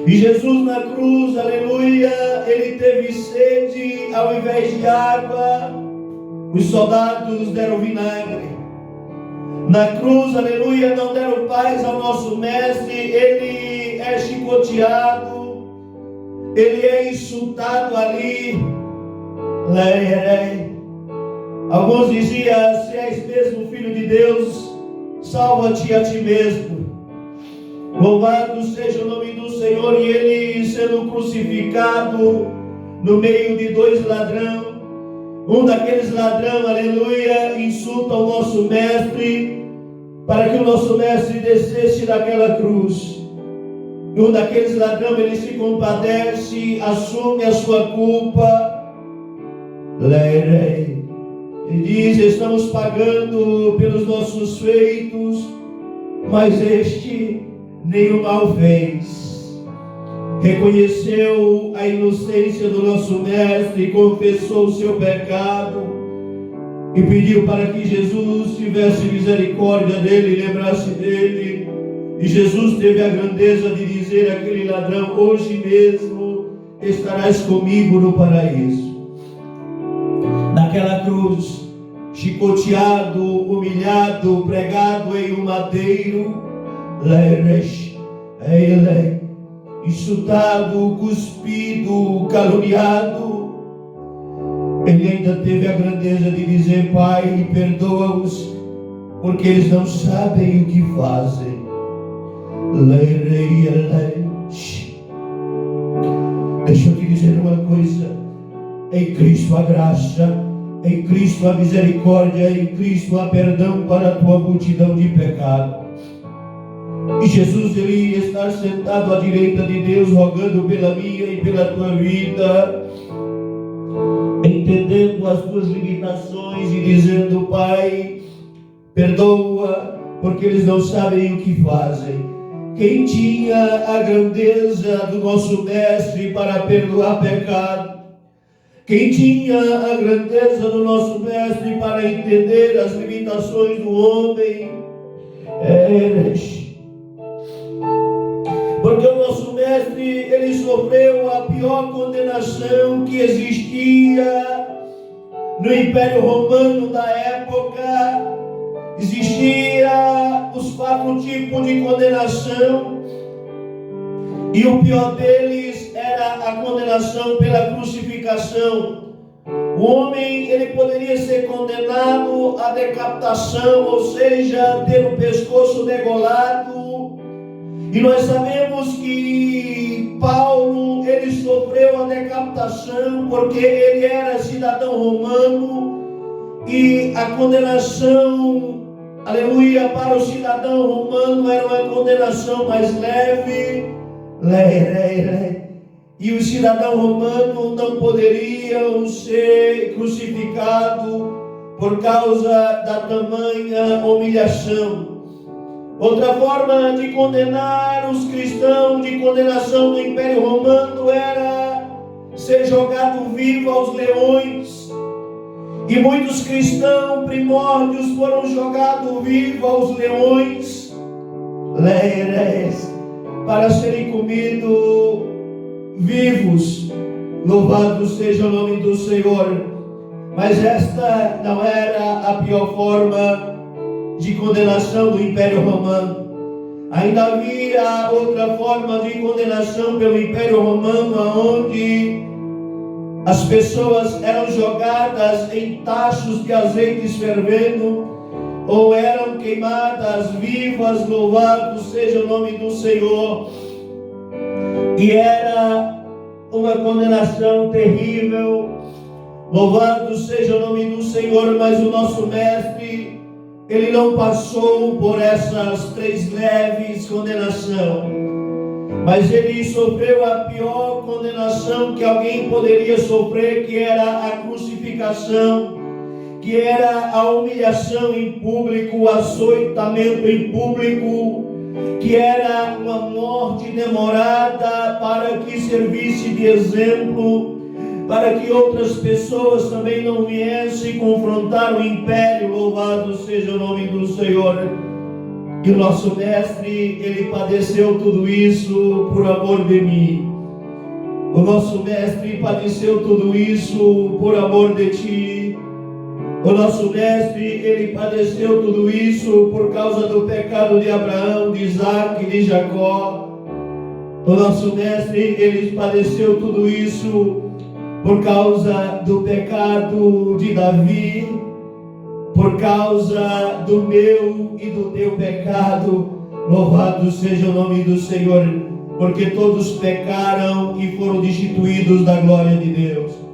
E Jesus na cruz, aleluia, ele teve sede. Ao invés de água, os soldados deram vinagre. Na cruz, aleluia, não deram paz ao nosso mestre. Ele é chicoteado, ele é insultado ali. Alguns diziam: se és mesmo filho de Deus, salva-te a ti mesmo. Louvado seja o nome do Senhor. E ele sendo crucificado no meio de dois ladrões. Um daqueles ladrões, aleluia, insulta o nosso mestre, para que o nosso mestre descesse daquela cruz. E um daqueles ladrões, ele se compadece, assume a sua culpa. E diz: estamos pagando pelos nossos feitos, mas este nenhum mal fez. Reconheceu a inocência do nosso mestre, confessou o seu pecado e pediu para que Jesus tivesse misericórdia dele e lembrasse dele. E Jesus teve a grandeza de dizer àquele ladrão: hoje mesmo estarás comigo no paraíso. Naquela cruz, chicoteado, humilhado, pregado em um madeiro, insultado, cuspido, caluniado, ele ainda teve a grandeza de dizer: Pai, perdoa-os, porque eles não sabem o que fazem. Deixa eu te dizer uma coisa: em Cristo a graça, em Cristo a misericórdia, em Cristo há perdão para a tua multidão de pecado. E Jesus, ele ia estar sentado à direita de Deus, rogando pela minha e pela tua vida, entendendo as tuas limitações e dizendo: Pai, perdoa, porque eles não sabem o que fazem. Quem tinha a grandeza do nosso mestre para perdoar pecado? Quem tinha a grandeza do nosso mestre para entender as limitações do homem? Porque o nosso mestre, ele sofreu a pior condenação que existia no Império Romano da época. Existia os 4 tipos de condenação, e o pior deles era a condenação pela crucificação. O homem, ele poderia ser condenado à decapitação, ou seja, ter o pescoço degolado. E nós sabemos que Paulo, ele sofreu a decapitação porque ele era cidadão romano, e a condenação, aleluia, para o cidadão romano era uma condenação mais leve. E os cidadãos romanos não poderiam ser crucificados por causa da tamanha humilhação. Outra forma de condenar os cristãos, de condenação do Império Romano, era ser jogado vivo aos leões. E muitos cristãos primórdios foram jogados vivos aos leões, para serem comidos vivos. Louvado seja o nome do Senhor. Mas esta não era a pior forma de condenação do Império Romano. Ainda havia outra forma de condenação pelo Império Romano, onde as pessoas eram jogadas em tachos de azeite fervendo, ou eram queimadas vivas. Louvado seja o nome do Senhor. E era uma condenação terrível. Louvado seja o nome do Senhor. Mas o nosso mestre, ele não passou por essas 3 leves condenações, mas ele sofreu a pior condenação que alguém poderia sofrer, que era a crucificação, que era a humilhação em público, o açoitamento em público, que era uma morte demorada para que servisse de exemplo, para que outras pessoas também não viessem confrontar o império. Louvado seja o nome do Senhor. E o nosso Mestre, Ele padeceu tudo isso por amor de mim. O nosso Mestre padeceu tudo isso por amor de ti. O nosso Mestre, Ele padeceu tudo isso por causa do pecado de Abraão, de Isaac e de Jacó. O nosso Mestre, Ele padeceu tudo isso por causa do pecado de Davi, por causa do meu e do teu pecado. Louvado seja o nome do Senhor, porque todos pecaram e foram destituídos da glória de Deus.